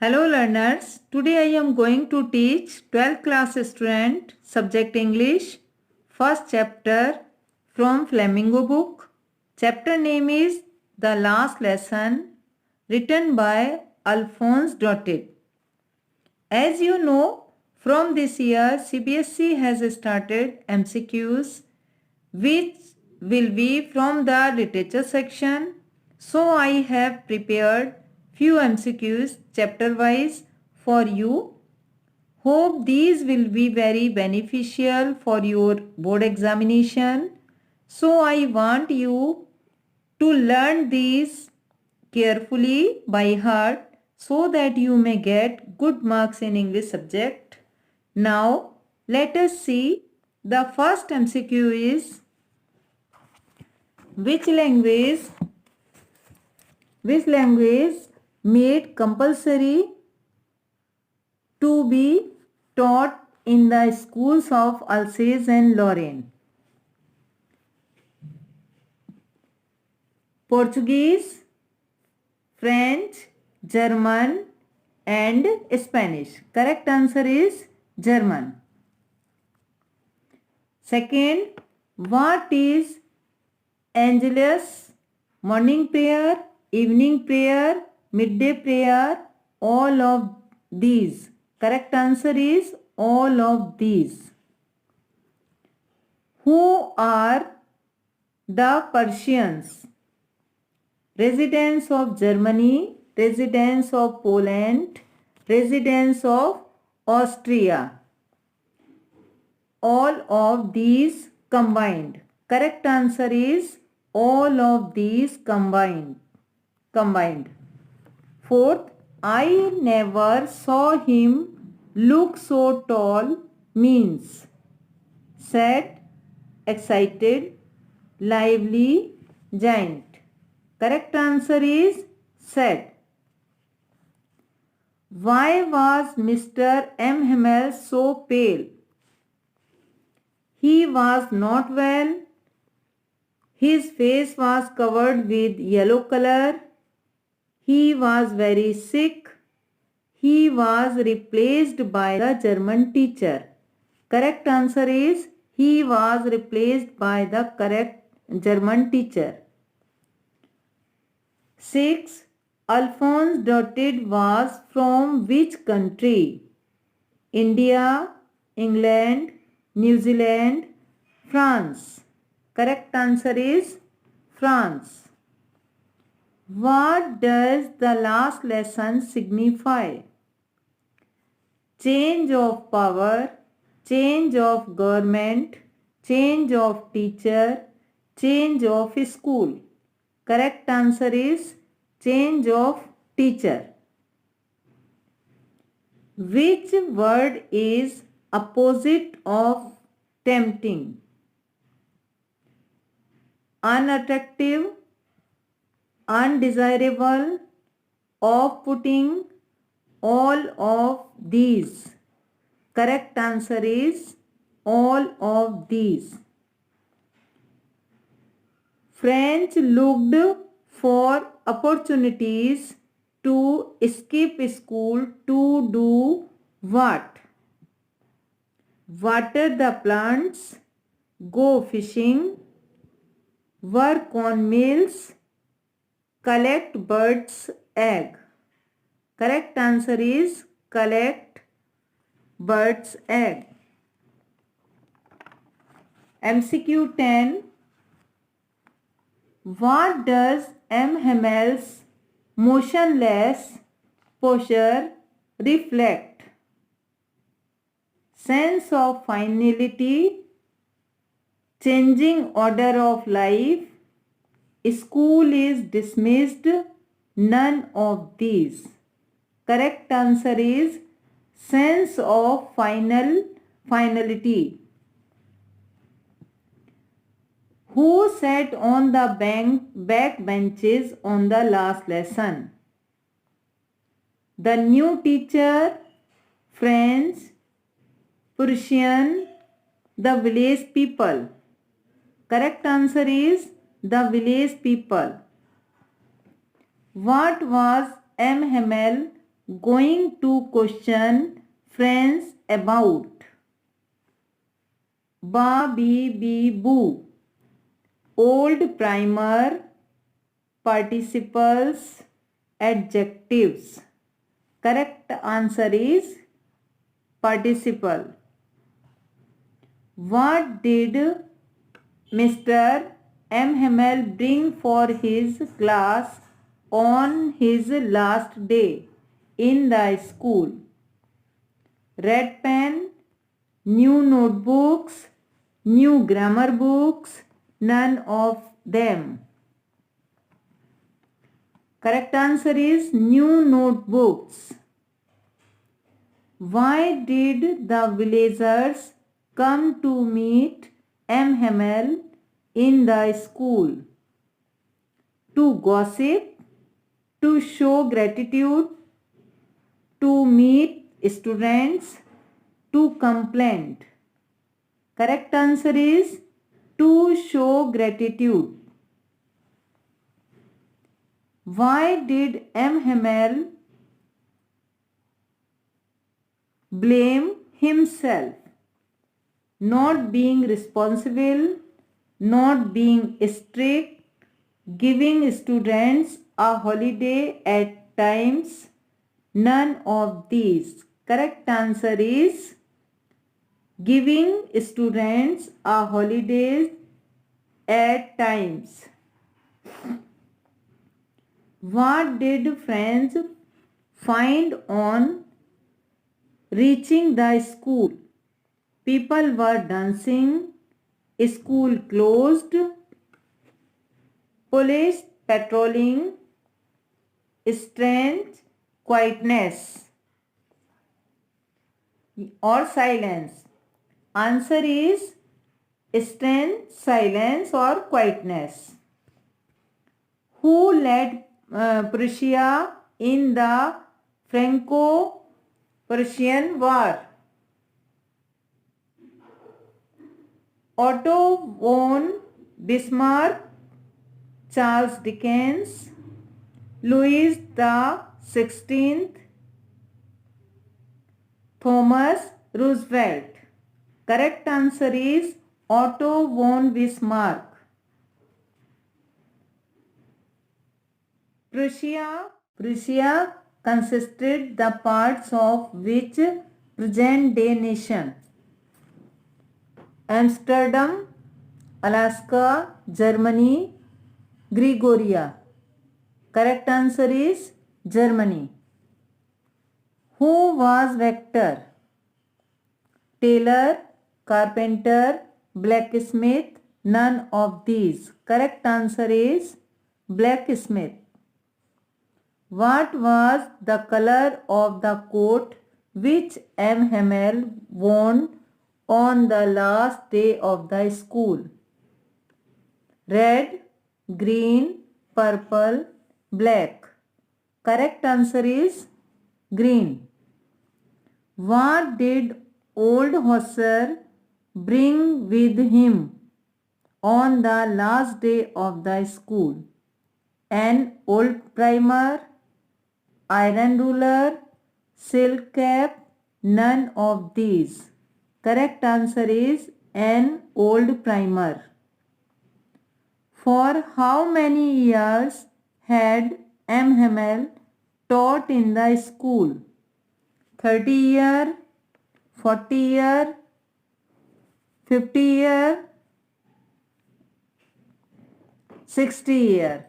Hello learners, today I am going to teach 12th class student subject English, first chapter from Flamingo book. Chapter name is The Last Lesson, written by Alphonse Daudet. As you know, from this year CBSE has started MCQs which will be from the literature section. So I have prepared few MCQs chapter wise for you. Hope these will be very beneficial for your board examination. So I want you to learn these carefully by heart so that you may get good marks in English subject. Now let us see. The first MCQ is which language made compulsory to be taught in the schools of Alsace and Lorraine? Portuguese, French, German and Spanish. Correct answer is German. Second, what is Angelus, morning prayer, evening prayer, midday prayer, all of these? Correct answer is all of these. Who are the Persians? Residents of Germany, residents of Poland, residents of Austria. All of these combined. Correct answer is all of these combined. Fourth, I never saw him look so tall means sad, excited, lively, giant. Correct answer is sad. Why was Mr. M. Hamel so pale? He was not well. His face was covered with yellow color. He was very sick. He was replaced by the German teacher. Correct answer is he was replaced by the correct German teacher. 6. Alphonse Daudet was from which country? India, England, New Zealand, France. Correct answer is France. What does the last lesson signify? Change of power, change of government, change of teacher, change of school. Correct answer is change of teacher. Which word is opposite of tempting? Unattractive, undesirable, off-putting, all of these. Correct answer is all of these. French looked for opportunities to skip school to do what? Water the plants, go fishing, work on mills, collect birds' egg. Correct answer is collect birds' egg. MCQ 10. What does M. Hamel's motionless posture reflect? Sense of finality, changing order of life, school is dismissed, none of these. Correct answer is sense of finality. Who sat on the back benches on the last lesson? The new teacher, friends, Persian, the village people. Correct answer is the village people. What was M. Hamel going to question friends about. Ba, bee, bee, boo. Old primer, participles, adjectives. Correct answer is participle. What did Mr. M. Hamel bring for his class on his last day in the school? Red pen, new notebooks, new grammar books, none of them. Correct answer is new notebooks. Why did the villagers come to meet M. Hamel in the school? To gossip, to show gratitude, to meet students, to complain. Correct answer is to show gratitude. Why did M. Hamel blame himself? Not being responsible, not being strict, giving students a holiday at times, none of these. Correct answer is giving students a holiday at times. What did friends find on reaching the school? People were dancing, school closed, police patrolling, strange quietness or silence. Answer is strange silence or quietness. Who led Prussia in the Franco-Prussian War? Otto von Bismarck, Charles Dickens, Louis the 16th, Thomas Roosevelt. Correct answer is Otto von Bismarck. Prussia consisted the parts of which present-day nation? Amsterdam, Alaska, Germany, Gregoria. Correct answer is Germany. Who was Vector? Tailor, carpenter, blacksmith, none of these. Correct answer is blacksmith. What was the color of the coat which M. Hamel wore on the last day of the school? Red, green, purple, black. Correct answer is green. What did old Hauser bring with him on the last day of the school? An old primer, iron ruler, silk cap, none of these. Correct answer is an old primer. For how many years had M. Hamel taught in the school? 30 years, 40 years, 50 years, 60 years.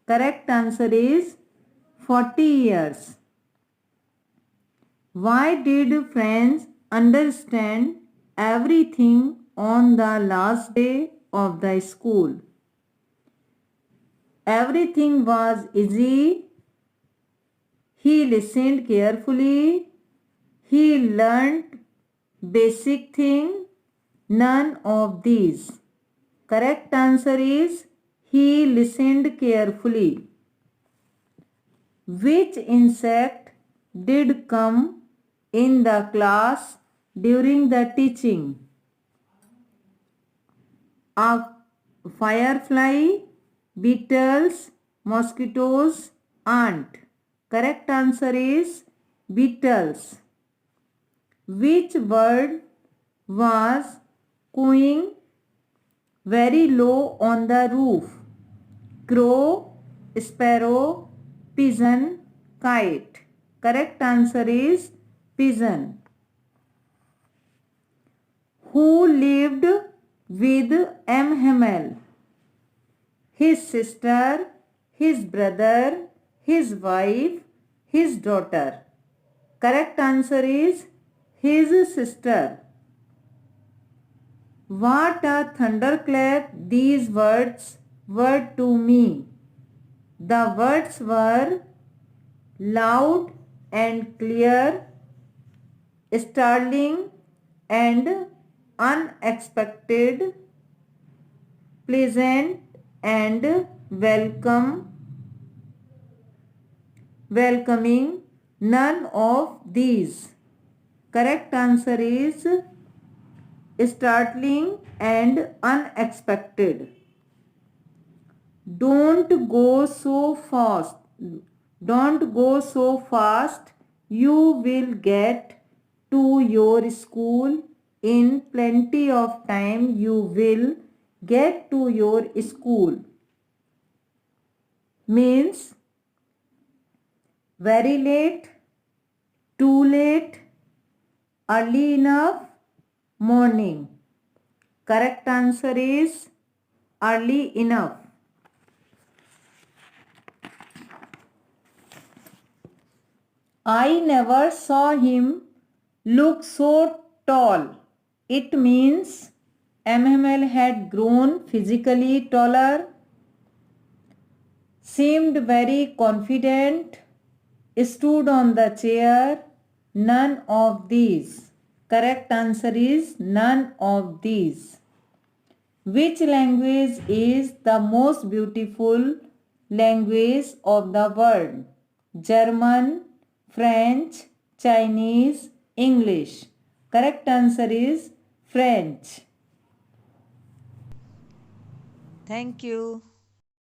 Correct answer is 40 years. Why did friends understand everything on the last day of the school? Everything was easy. He listened carefully. He learned basic thing. None of these. Correct answer is he listened carefully. Which insect did come in the class during the teaching? A firefly, beetles, mosquitoes, ant. Correct answer is beetles. Which bird was cooing very low on the roof? Crow, sparrow, pigeon, kite. Correct answer is pigeon. Who lived with M. Hamel? His sister, his brother, his wife, his daughter. Correct answer is his sister. What a thunderclap these words were to me. The words were loud and clear, startling and unexpected, pleasant and welcoming, none of these. Correct answer is startling and unexpected. Don't go so fast. Don't go so fast. You will get to your school in plenty of time. You will get to your school means very late, too late, early enough, morning. Correct answer is early enough. I never saw him look so tall. It means MML had grown physically taller, seemed very confident, stood on the chair. None of these. Correct answer is none of these. Which language is the most beautiful language of the world? German, French, Chinese, English. Correct answer is French. Thank you.